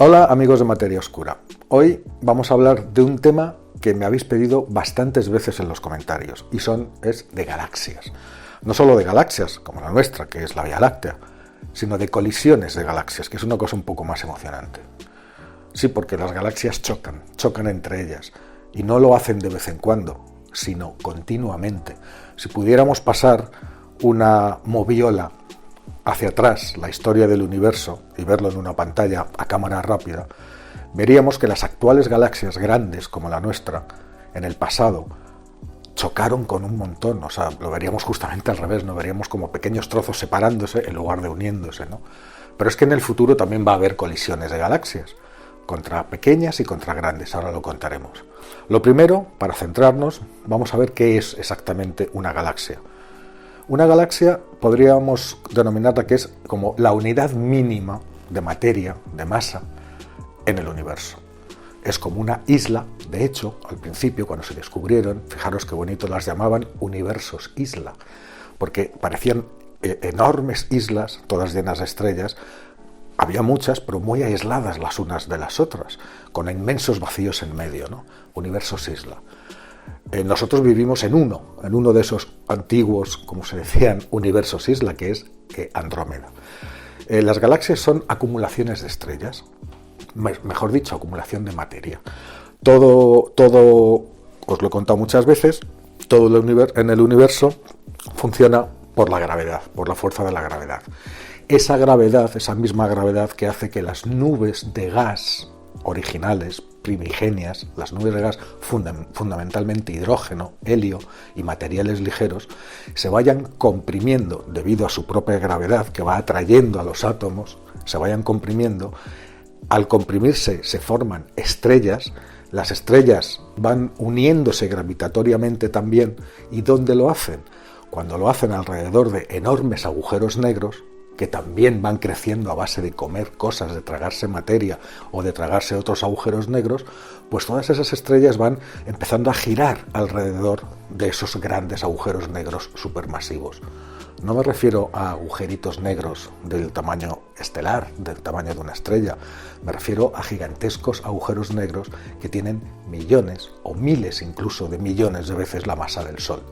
Hola amigos de Materia Oscura. Hoy vamos a hablar de un tema que me habéis pedido bastantes veces en los comentarios y es de galaxias. No solo de galaxias como la nuestra, que es la Vía Láctea, sino de colisiones de galaxias, que es una cosa un poco más emocionante. Sí, porque las galaxias chocan entre ellas y no lo hacen de vez en cuando, sino continuamente. Si pudiéramos pasar una moviola hacia atrás, la historia del universo, y verlo en una pantalla a cámara rápida, veríamos que las actuales galaxias grandes como la nuestra, en el pasado, chocaron con un montón. O sea, lo veríamos justamente al revés, ¿no? Veríamos como pequeños trozos separándose en lugar de uniéndose, ¿no? Pero es que en el futuro también va a haber colisiones de galaxias, contra pequeñas y contra grandes, ahora lo contaremos. Lo primero, para centrarnos, vamos a ver qué es exactamente una galaxia. Una galaxia podríamos denominarla que es como la unidad mínima de materia, de masa, en el universo. Es como una isla. De hecho, al principio, cuando se descubrieron, fijaros qué bonito las llamaban universos isla, porque parecían enormes islas, todas llenas de estrellas. Había muchas, pero muy aisladas las unas de las otras, con inmensos vacíos en medio, ¿no? Universos isla. Nosotros vivimos en uno de esos antiguos, como se decían, universos isla, que es Andrómeda. Las galaxias son acumulaciones de estrellas, mejor dicho, acumulación de materia. Todo, os lo he contado muchas veces, todo en el universo funciona por la gravedad, por la fuerza de la gravedad. Esa gravedad, esa misma gravedad que hace que las nubes de gas originales, primigenias, las nubes de gas, fundamentalmente hidrógeno, helio y materiales ligeros, se vayan comprimiendo debido a su propia gravedad que va atrayendo a los átomos, se vayan comprimiendo. Al comprimirse se forman estrellas, las estrellas van uniéndose gravitatoriamente también. ¿Y dónde lo hacen? Cuando lo hacen alrededor de enormes agujeros negros, que también van creciendo a base de comer cosas, de tragarse materia o de tragarse otros agujeros negros, pues todas esas estrellas van empezando a girar alrededor de esos grandes agujeros negros supermasivos. No me refiero a agujeritos negros del tamaño estelar, del tamaño de una estrella. Me refiero a gigantescos agujeros negros que tienen millones o miles incluso de millones de veces la masa del Sol.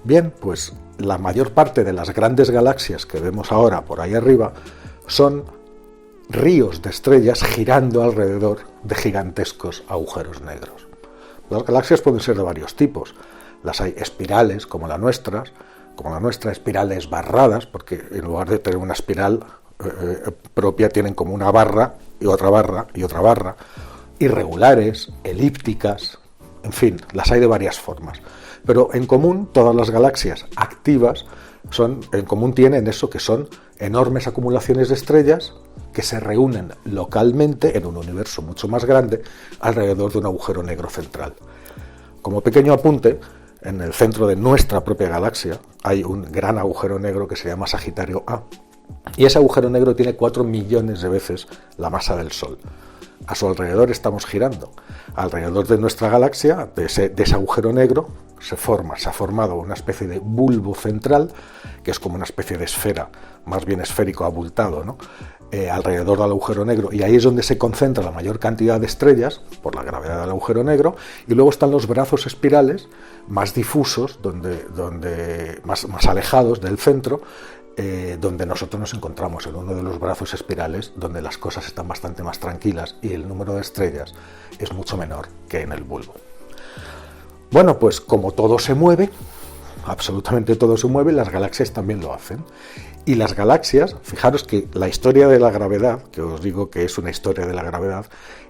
Bien, pues la mayor parte de las grandes galaxias que vemos ahora por ahí arriba son ríos de estrellas girando alrededor de gigantescos agujeros negros. Las galaxias pueden ser de varios tipos. Las hay espirales, como la nuestra, espirales barradas, porque en lugar de tener una espiral propia tienen como una barra y otra barra y otra barra, irregulares, elípticas, en fin, las hay de varias formas. Pero en común, todas las galaxias activas tienen eso, que son enormes acumulaciones de estrellas que se reúnen localmente en un universo mucho más grande alrededor de un agujero negro central. Como pequeño apunte, en el centro de nuestra propia galaxia hay un gran agujero negro que se llama Sagitario A. Y ese agujero negro tiene 4 millones de veces la masa del Sol. A su alrededor estamos girando. Alrededor de nuestra galaxia, de ese agujero negro, se ha formado una especie de bulbo central, que es como una especie de esfera, más bien esférico abultado, ¿no? Alrededor del agujero negro, y ahí es donde se concentra la mayor cantidad de estrellas, por la gravedad del agujero negro, y luego están los brazos espirales, más difusos, más alejados del centro, donde nosotros nos encontramos en uno de los brazos espirales, donde las cosas están bastante más tranquilas y el número de estrellas es mucho menor que en el bulbo. Bueno, pues como todo se mueve, absolutamente todo se mueve, las galaxias también lo hacen. Y las galaxias, fijaros que la historia de la gravedad, que os digo que es una historia de la gravedad,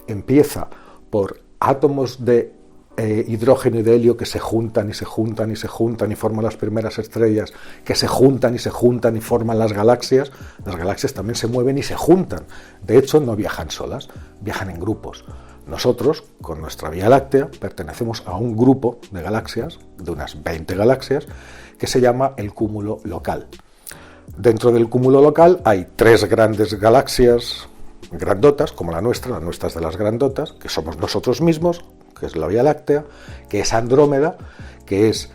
empieza por átomos de hidrógeno y de helio que se juntan y se juntan y se juntan y forman las primeras estrellas, que se juntan y forman las galaxias. Las galaxias también se mueven y se juntan. De hecho, no viajan solas, viajan en grupos. Nosotros, con nuestra Vía Láctea, pertenecemos a un grupo de galaxias, de unas 20 galaxias, que se llama el cúmulo local. Dentro del cúmulo local hay 3 grandes galaxias grandotas, como la nuestra es de las grandotas, que somos nosotros mismos, que es la Vía Láctea, que es Andrómeda, que es,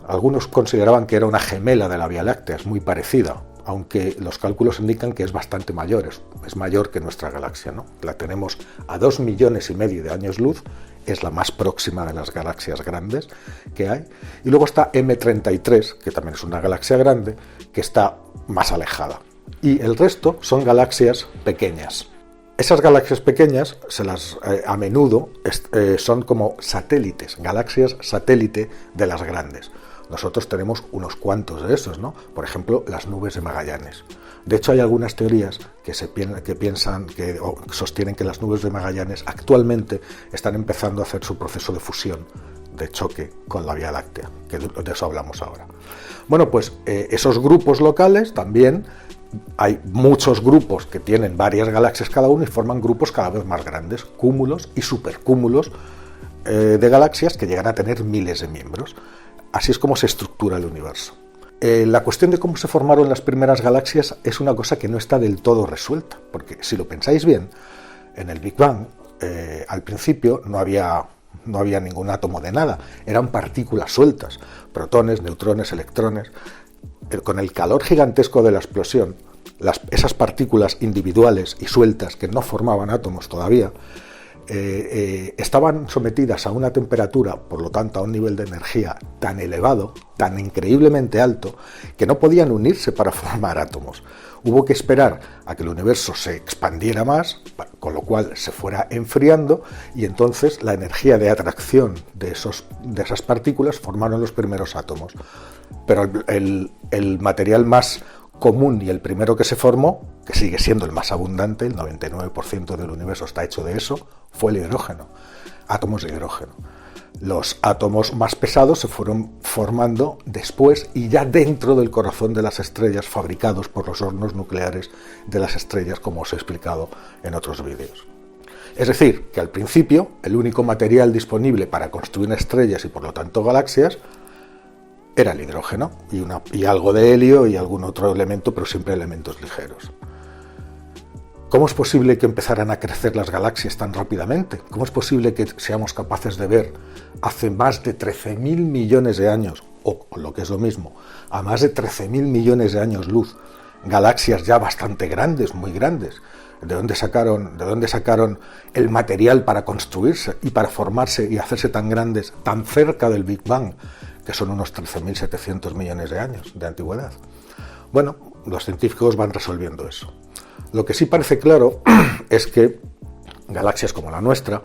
algunos consideraban que era una gemela de la Vía Láctea, es muy parecida, aunque los cálculos indican que es bastante mayor, es mayor que nuestra galaxia, ¿no? La tenemos a 2,5 millones de años luz, es la más próxima de las galaxias grandes que hay, y luego está M33, que también es una galaxia grande, que está más alejada, y el resto son galaxias pequeñas. Esas galaxias pequeñas a menudo son como satélites, galaxias satélite de las grandes. Nosotros tenemos unos cuantos de esos, ¿no? Por ejemplo, las nubes de Magallanes. De hecho, hay algunas teorías que sostienen que las nubes de Magallanes actualmente están empezando a hacer su proceso de fusión, de choque con la Vía Láctea, que de eso hablamos ahora. Bueno, pues esos grupos locales también, hay muchos grupos que tienen varias galaxias cada uno y forman grupos cada vez más grandes, cúmulos y supercúmulos de galaxias que llegan a tener miles de miembros. Así es como se estructura el universo. La cuestión de cómo se formaron las primeras galaxias es una cosa que no está del todo resuelta, porque si lo pensáis bien, en el Big Bang, al principio no había ningún átomo de nada, eran partículas sueltas, protones, neutrones, electrones. Con el calor gigantesco de la explosión, esas partículas individuales y sueltas que no formaban átomos todavía, estaban sometidas a una temperatura, por lo tanto a un nivel de energía tan elevado, tan increíblemente alto, que no podían unirse para formar átomos. Hubo que esperar a que el universo se expandiera más, con lo cual se fuera enfriando, y entonces la energía de atracción de esas partículas formaron los primeros átomos. Pero el material más común y el primero que se formó, que sigue siendo el más abundante, el 99% del universo está hecho de eso, fue el hidrógeno, átomos de hidrógeno. Los átomos más pesados se fueron formando después y ya dentro del corazón de las estrellas, fabricados por los hornos nucleares de las estrellas, como os he explicado en otros vídeos. Es decir, que al principio el único material disponible para construir estrellas y por lo tanto galaxias era el hidrógeno y algo de helio y algún otro elemento, pero siempre elementos ligeros. ¿Cómo es posible que empezaran a crecer las galaxias tan rápidamente? ¿Cómo es posible que seamos capaces de ver hace más de 13.000 millones de años, o lo que es lo mismo, a más de 13.000 millones de años luz, galaxias ya bastante grandes, muy grandes? ¿De dónde sacaron el material para construirse y para formarse y hacerse tan grandes tan cerca del Big Bang, que son unos 13.700 millones de años de antigüedad? Bueno, los científicos van resolviendo eso. Lo que sí parece claro es que galaxias como la nuestra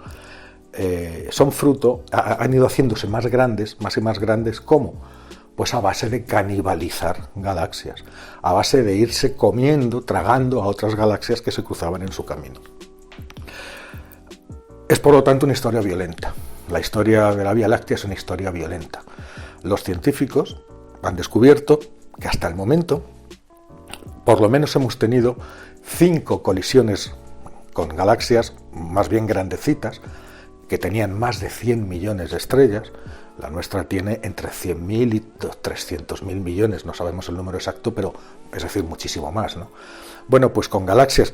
han ido haciéndose más y más grandes, ¿cómo? Pues a base de canibalizar galaxias, a base de irse comiendo, tragando a otras galaxias que se cruzaban en su camino. Es por lo tanto una historia violenta. La historia de la Vía Láctea es una historia violenta. Los científicos han descubierto que hasta el momento, por lo menos hemos tenido 5 colisiones con galaxias más bien grandecitas, que tenían más de 100 millones de estrellas. La nuestra tiene entre 100.000 y 300.000 millones, no sabemos el número exacto, pero es decir, muchísimo más, ¿no? Bueno, pues con galaxias,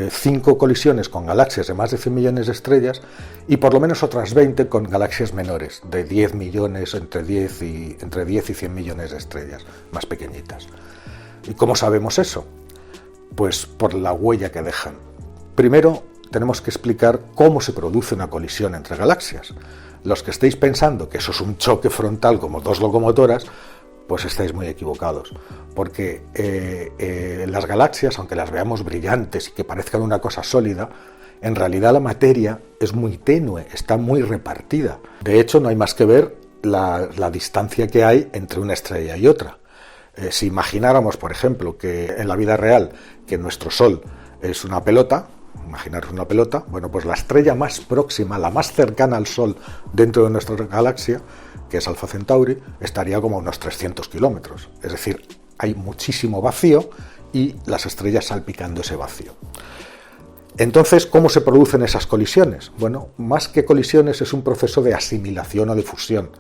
5 colisiones con galaxias de más de 100 millones de estrellas y por lo menos otras 20 con galaxias menores, de 10 millones, entre 10 y 100 millones de estrellas, más pequeñitas. ¿Y cómo sabemos eso? Pues por la huella que dejan. Primero, tenemos que explicar cómo se produce una colisión entre galaxias. Los que estéis pensando que eso es un choque frontal como 2 locomotoras, pues estáis muy equivocados, porque las galaxias, aunque las veamos brillantes y que parezcan una cosa sólida, en realidad la materia es muy tenue, está muy repartida. De hecho, no hay más que ver la distancia que hay entre una estrella y otra. Si imagináramos, por ejemplo, que en la vida real que nuestro Sol es una pelota, imaginaros una pelota, bueno, pues la estrella más próxima, la más cercana al Sol dentro de nuestra galaxia, que es Alfa Centauri, estaría como a unos 300 kilómetros. Es decir, hay muchísimo vacío y las estrellas salpicando ese vacío. Entonces, ¿cómo se producen esas colisiones? Bueno, más que colisiones es un proceso de asimilación o de fusión.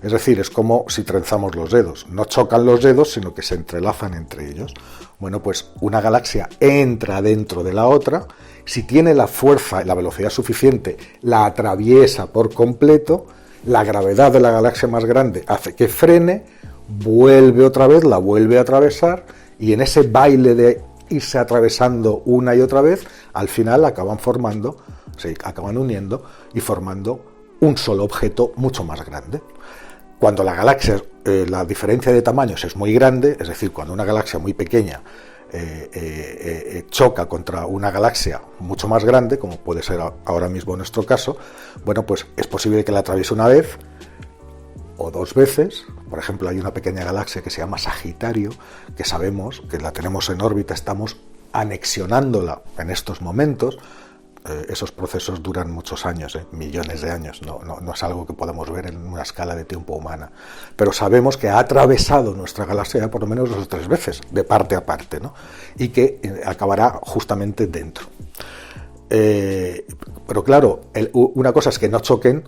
Es decir, es como si trenzamos los dedos. No chocan los dedos, sino que se entrelazan entre ellos. Bueno, pues una galaxia entra dentro de la otra. Si tiene la fuerza y la velocidad suficiente, la atraviesa por completo. La gravedad de la galaxia más grande hace que frene, vuelve otra vez, la vuelve a atravesar y en ese baile de irse atravesando una y otra vez, al final acaban uniendo y formando un solo objeto mucho más grande. Cuando la galaxia, la diferencia de tamaños es muy grande, es decir, cuando una galaxia muy pequeña choca contra una galaxia mucho más grande, como puede ser ahora mismo nuestro caso, bueno, pues es posible que la atraviese una vez o dos veces. Por ejemplo, hay una pequeña galaxia que se llama Sagitario, que sabemos que la tenemos en órbita, estamos anexionándola en estos momentos. Esos procesos duran muchos años, millones de años, no es algo que podamos ver en una escala de tiempo humana, pero sabemos que ha atravesado nuestra galaxia por lo menos 2 o 3 veces, de parte a parte, ¿no? Y que acabará justamente dentro. Pero claro, una cosa es que no choquen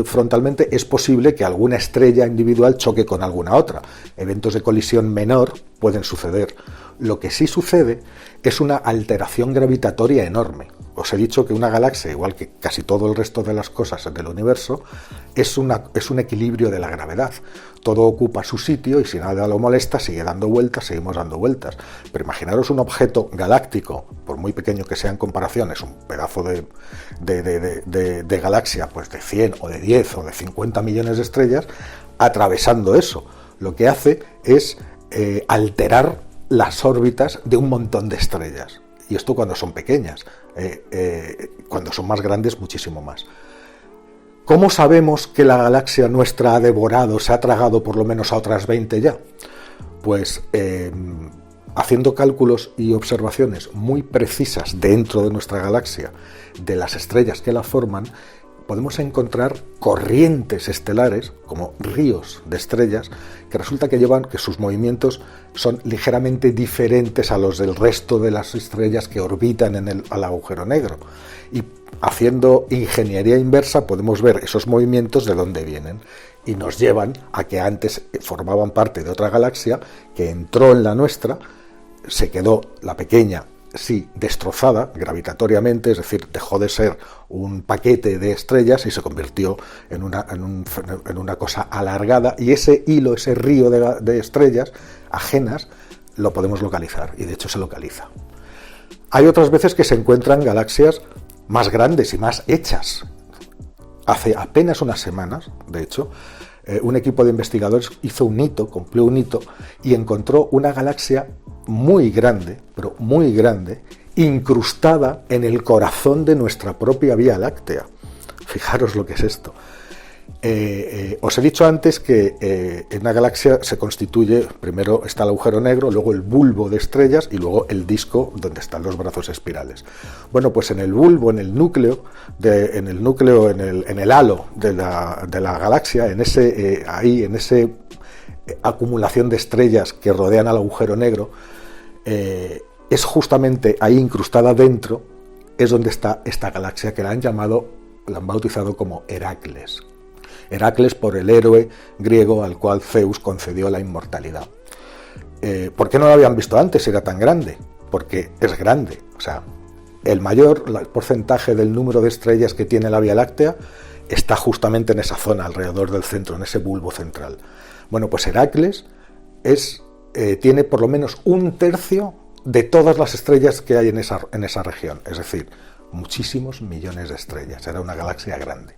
frontalmente, es posible que alguna estrella individual choque con alguna otra. Eventos de colisión menor pueden suceder. Lo que sí sucede es una alteración gravitatoria enorme. Os he dicho que una galaxia, igual que casi todo el resto de las cosas del universo, es un equilibrio de la gravedad. Todo ocupa su sitio y si nada lo molesta, sigue dando vueltas, seguimos dando vueltas. Pero imaginaros un objeto galáctico, por muy pequeño que sea en comparación, es un pedazo de galaxia, pues de 100 o de 10 o de 50 millones de estrellas, atravesando eso. Lo que hace es alterar las órbitas de un montón de estrellas. Y esto cuando son pequeñas, cuando son más grandes, muchísimo más. ¿Cómo sabemos que la galaxia nuestra ha devorado, se ha tragado por lo menos a otras 20 ya? Pues haciendo cálculos y observaciones muy precisas dentro de nuestra galaxia, de las estrellas que la forman, podemos encontrar corrientes estelares, como ríos de estrellas, que resulta que sus movimientos son ligeramente diferentes a los del resto de las estrellas que orbitan al agujero negro. Y haciendo ingeniería inversa podemos ver esos movimientos de dónde vienen. Y nos llevan a que antes formaban parte de otra galaxia que entró en la nuestra, se quedó la pequeña, sí, destrozada gravitatoriamente, es decir, dejó de ser un paquete de estrellas y se convirtió en una cosa alargada, y ese hilo, ese río de estrellas ajenas, lo podemos localizar, y de hecho se localiza. Hay otras veces que se encuentran galaxias más grandes y más hechas. Hace apenas unas semanas, de hecho, un equipo de investigadores cumplió un hito y encontró una galaxia muy grande, pero muy grande, incrustada en el corazón de nuestra propia Vía Láctea. Fijaros lo que es esto. Os he dicho antes que en una galaxia se constituye, primero está el agujero negro, luego el bulbo de estrellas y luego el disco donde están los brazos espirales. Bueno, pues en el bulbo, en el núcleo, en el halo de la galaxia, en esa acumulación de estrellas que rodean al agujero negro, es justamente ahí, incrustada dentro, es donde está esta galaxia que la han bautizado como Heracles. Heracles por el héroe griego al cual Zeus concedió la inmortalidad. ¿Por qué no lo habían visto antes si era tan grande? Porque es grande. O sea, el porcentaje del número de estrellas que tiene la Vía Láctea está justamente en esa zona, alrededor del centro, en ese bulbo central. Bueno, pues Heracles tiene por lo menos 1/3 de todas las estrellas que hay en esa región. Es decir, muchísimos millones de estrellas. Era una galaxia grande.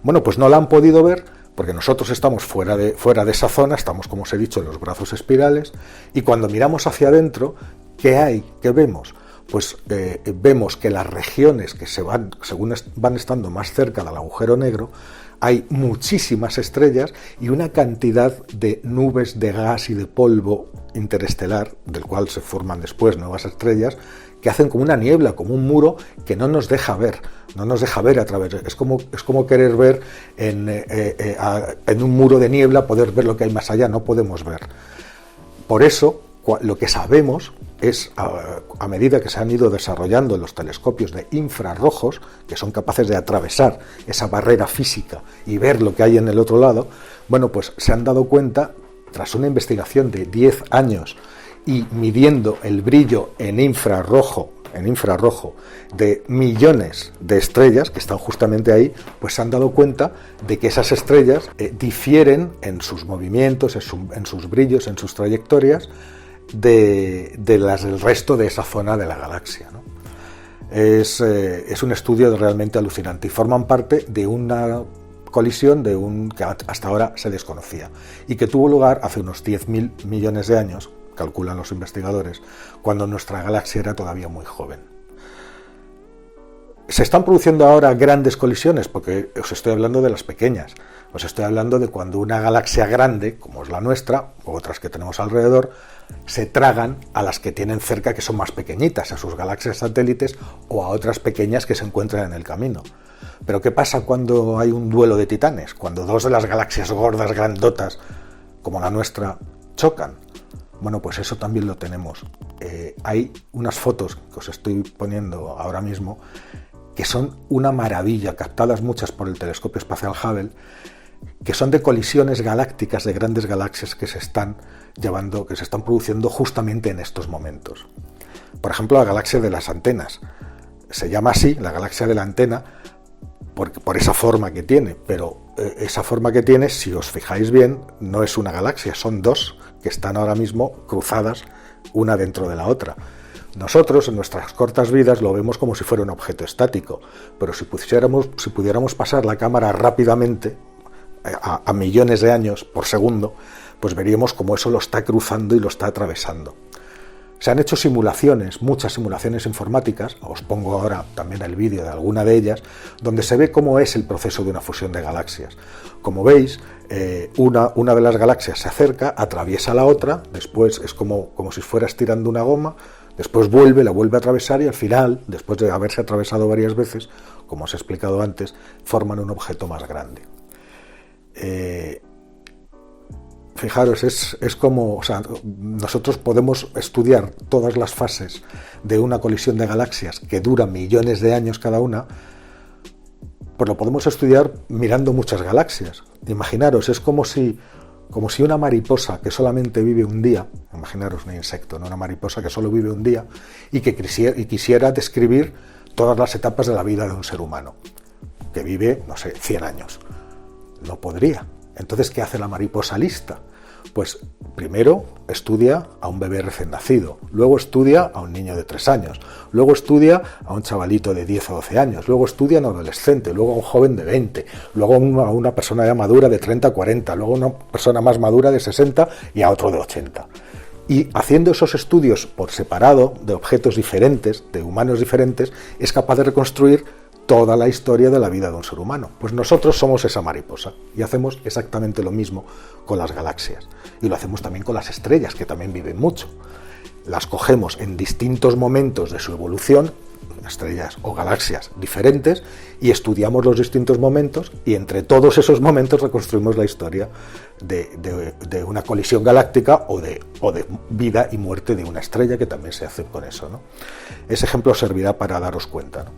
Bueno, pues no la han podido ver porque nosotros estamos fuera de esa zona, estamos, como os he dicho, en los brazos espirales, y cuando miramos hacia adentro, ¿qué vemos? Pues vemos que las regiones que según van estando más cerca del agujero negro, hay muchísimas estrellas y una cantidad de nubes de gas y de polvo interestelar, del cual se forman después nuevas estrellas, que hacen como una niebla, como un muro que no nos deja ver a través. Es como querer ver en un muro de niebla, poder ver lo que hay más allá, no podemos ver. Por eso, lo que sabemos es, a medida que se han ido desarrollando los telescopios de infrarrojos, que son capaces de atravesar esa barrera física y ver lo que hay en el otro lado, bueno, pues se han dado cuenta, tras una investigación de 10 años y midiendo el brillo en infrarrojo de millones de estrellas que están justamente ahí, pues se han dado cuenta de que esas estrellas difieren en sus movimientos, en sus brillos, en sus trayectorias, del resto de esa zona de la galaxia, ¿no? Es un estudio realmente alucinante y forman parte de una colisión que hasta ahora se desconocía y que tuvo lugar hace unos 10.000 millones de años, calculan los investigadores, cuando nuestra galaxia era todavía muy joven. ¿Se están produciendo ahora grandes colisiones? Porque os estoy hablando de las pequeñas. Os estoy hablando de cuando una galaxia grande, como es la nuestra, o otras que tenemos alrededor, se tragan a las que tienen cerca, que son más pequeñitas, a sus galaxias satélites o a otras pequeñas que se encuentran en el camino. Pero ¿qué pasa cuando hay un duelo de titanes? Cuando dos de las galaxias gordas, grandotas, como la nuestra, chocan. Bueno, pues eso también lo tenemos. Hay unas fotos que os estoy poniendo ahora mismo que son una maravilla, captadas muchas por el telescopio espacial Hubble, que son de colisiones galácticas de grandes galaxias que se están produciendo justamente en estos momentos. Por ejemplo, la galaxia de las antenas. Se llama así, la galaxia de la antena, por esa forma que tiene, pero esa forma que tiene, si os fijáis bien, no es una galaxia, son dos que están ahora mismo cruzadas una dentro de la otra. Nosotros, en nuestras cortas vidas, lo vemos como si fuera un objeto estático, pero si pudiéramos pasar la cámara rápidamente, a millones de años por segundo, pues veríamos cómo eso lo está cruzando y lo está atravesando. Se han hecho simulaciones, muchas simulaciones informáticas, os pongo ahora también el vídeo de alguna de ellas, donde se ve cómo es el proceso de una fusión de galaxias. Como veis, una de las galaxias se acerca, atraviesa la otra, después es como si fuera estirando una goma, después la vuelve a atravesar y al final, después de haberse atravesado varias veces, como os he explicado antes, forman un objeto más grande. Fijaros, es como, nosotros podemos estudiar todas las fases de una colisión de galaxias que dura millones de años cada una, pues lo podemos estudiar mirando muchas galaxias. Imaginaros, es como si una mariposa que solamente vive un día, imaginaros un insecto, no una mariposa que solo vive un día y que quisiera describir todas las etapas de la vida de un ser humano, que vive, 100 años. No podría. Entonces, ¿qué hace la mariposa lista? Pues primero estudia a un bebé recién nacido, luego estudia a un niño de 3 años, luego estudia a un chavalito de 10 o 12 años, luego estudia a un adolescente, luego a un joven de 20, luego a una persona ya madura de 30 a 40, luego a una persona más madura de 60 y a otro de 80. Y haciendo esos estudios por separado de objetos diferentes, de humanos diferentes, es capaz de reconstruir toda la historia de la vida de un ser humano. Pues nosotros somos esa mariposa y hacemos exactamente lo mismo con las galaxias. Y lo hacemos también con las estrellas, que también viven mucho. Las cogemos en distintos momentos de su evolución, estrellas o galaxias diferentes, y estudiamos los distintos momentos y entre todos esos momentos reconstruimos la historia de una colisión galáctica o de vida y muerte de una estrella, que también se hace con eso, ¿no? Ese ejemplo servirá para daros cuenta, ¿no?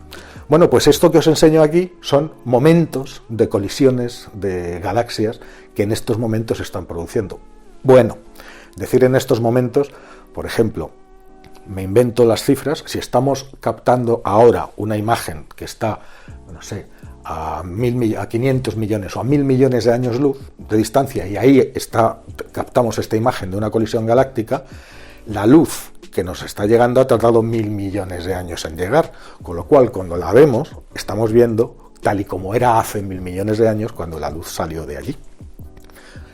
Bueno, pues esto que os enseño aquí son momentos de colisiones de galaxias que en estos momentos se están produciendo. Bueno, decir en estos momentos, por ejemplo, me invento las cifras, si estamos captando ahora una imagen que está, a 500 millones o a 1.000 millones de años luz de distancia, y ahí captamos esta imagen de una colisión galáctica, la luz que nos está llegando ha tardado 1.000 millones de años en llegar, con lo cual cuando la vemos, estamos viendo tal y como era hace 1.000 millones de años cuando la luz salió de allí.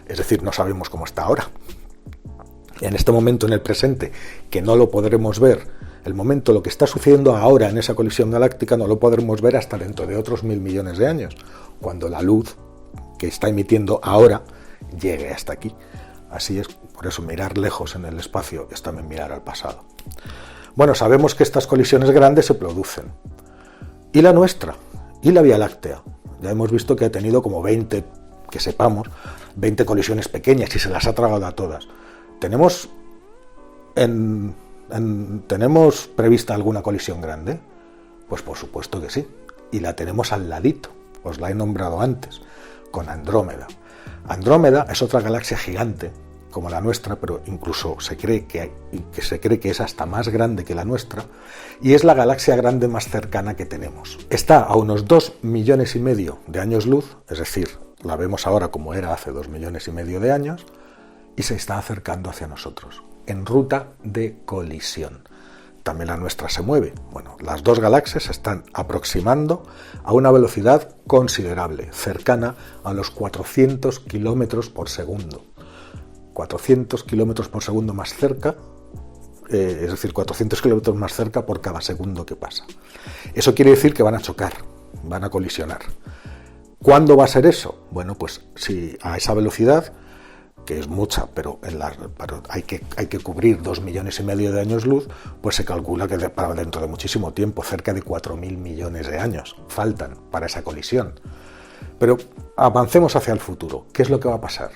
Es decir, no sabemos cómo está ahora. En este momento, en el presente, que no lo podremos ver, lo que está sucediendo ahora en esa colisión galáctica no lo podremos ver hasta dentro de otros 1.000 millones de años, cuando la luz que está emitiendo ahora llegue hasta aquí. Así es, por eso mirar lejos en el espacio es también mirar al pasado. Bueno, sabemos que estas colisiones grandes se producen. ¿Y la nuestra? ¿Y la Vía Láctea? Ya hemos visto que ha tenido como 20, que sepamos, 20 colisiones pequeñas y se las ha tragado a todas. ¿Tenemos prevista alguna colisión grande? Pues por supuesto que sí. Y la tenemos al ladito. Os la he nombrado antes, con Andrómeda. Andrómeda es otra galaxia gigante, como la nuestra, pero incluso se cree que es hasta más grande que la nuestra, y es la galaxia grande más cercana que tenemos. Está a unos 2,5 millones de años luz, es decir, la vemos ahora como era hace 2,5 millones de años, y se está acercando hacia nosotros. en ruta de colisión. También la nuestra se mueve. Bueno, las dos galaxias se están aproximando a una velocidad considerable, cercana a los 400 kilómetros por segundo. 400 kilómetros por segundo más cerca, es decir, 400 kilómetros más cerca por cada segundo que pasa. Eso quiere decir que van a chocar, van a colisionar. ¿Cuándo va a ser eso? Bueno, pues si a esa velocidad, que es mucha, pero hay que cubrir 2,5 millones de años luz, pues se calcula que para dentro de muchísimo tiempo, cerca de 4.000 millones de años, faltan para esa colisión. Pero avancemos hacia el futuro. ¿Qué es lo que va a pasar?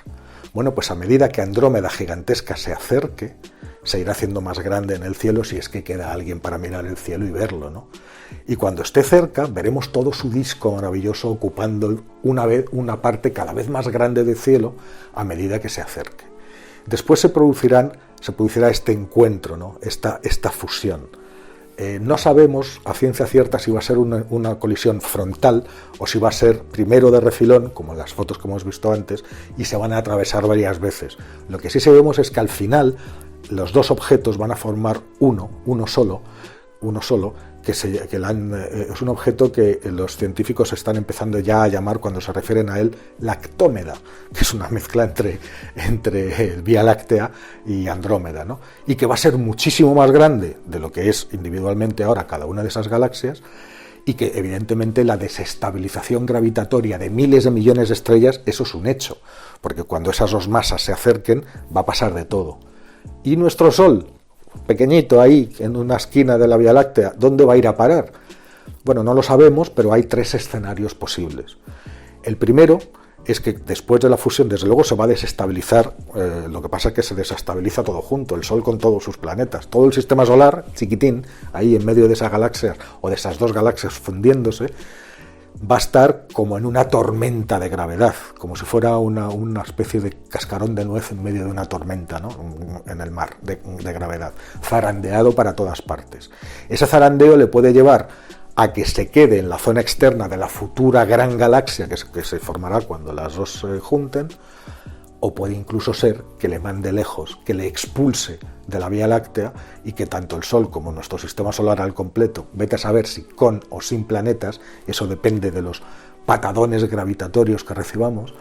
Bueno, pues a medida que Andrómeda gigantesca se acerque, se irá haciendo más grande en el cielo si es que queda alguien para mirar el cielo y verlo, ¿no? Y cuando esté cerca, veremos todo su disco maravilloso ocupando una parte cada vez más grande del cielo a medida que se acerque. Después se producirá este encuentro, ¿no? Esta fusión. No sabemos a ciencia cierta si va a ser una colisión frontal o si va a ser primero de refilón, como en las fotos que hemos visto antes, y se van a atravesar varias veces. Lo que sí sabemos es que al final los dos objetos van a formar uno solo, es un objeto que los científicos están empezando ya a llamar, cuando se refieren a él, lactómeda, que es una mezcla entre Vía Láctea y Andrómeda, ¿no? Y que va a ser muchísimo más grande de lo que es individualmente ahora cada una de esas galaxias, y que evidentemente la desestabilización gravitatoria de miles de millones de estrellas, eso es un hecho, porque cuando esas dos masas se acerquen va a pasar de todo. ¿Y nuestro Sol? Pequeñito ahí, en una esquina de la Vía Láctea, ¿dónde va a ir a parar? Bueno, no lo sabemos, pero hay 3 escenarios posibles. El primero es que después de la fusión, desde luego, se va a desestabilizar, lo que pasa es que se desestabiliza todo junto, el Sol con todos sus planetas, todo el sistema solar, chiquitín, ahí en medio de esas galaxias, o de esas dos galaxias fundiéndose, va a estar como en una tormenta de gravedad, como si fuera una especie de cascarón de nuez en medio de una tormenta, ¿no? En el mar de gravedad, zarandeado para todas partes. Ese zarandeo le puede llevar a que se quede en la zona externa de la futura gran galaxia que se formará cuando las dos se junten, o puede incluso ser que le mande lejos, que le expulse de la Vía Láctea y que tanto el Sol como nuestro sistema solar al completo, vete a saber si con o sin planetas, eso depende de los patadones gravitatorios que recibamos,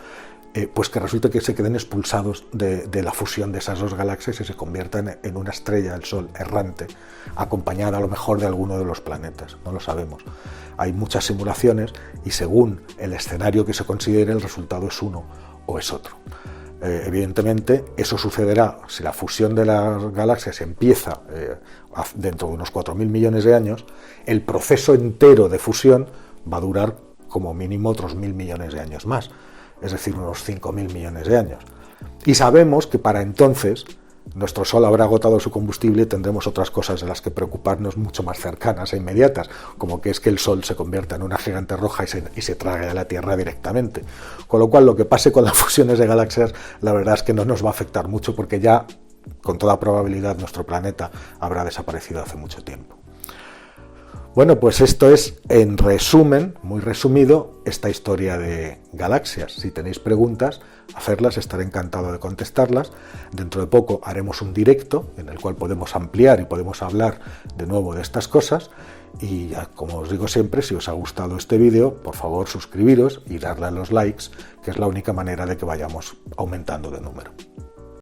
pues que resulte que se queden expulsados de la fusión de esas dos galaxias y se conviertan en una estrella, el Sol, errante, acompañada a lo mejor de alguno de los planetas. No lo sabemos. Hay muchas simulaciones y según el escenario que se considere, el resultado es uno o es otro. Evidentemente, eso sucederá si la fusión de las galaxias empieza dentro de unos 4.000 millones de años. El proceso entero de fusión va a durar como mínimo otros 1.000 millones de años más, es decir, unos 5.000 millones de años. Y sabemos que para entonces nuestro Sol habrá agotado su combustible y tendremos otras cosas de las que preocuparnos mucho más cercanas e inmediatas, como que es que el Sol se convierta en una gigante roja y se trague a la Tierra directamente. Con lo cual, lo que pase con las fusiones de galaxias, la verdad es que no nos va a afectar mucho, porque ya, con toda probabilidad, nuestro planeta habrá desaparecido hace mucho tiempo. Bueno, pues esto es, en resumen, muy resumido, esta historia de galaxias. Si tenéis preguntas, hacerlas, estaré encantado de contestarlas. Dentro de poco haremos un directo en el cual podemos ampliar y podemos hablar de nuevo de estas cosas. Y ya, como os digo siempre, si os ha gustado este vídeo, por favor suscribiros y darle a los likes, que es la única manera de que vayamos aumentando de número.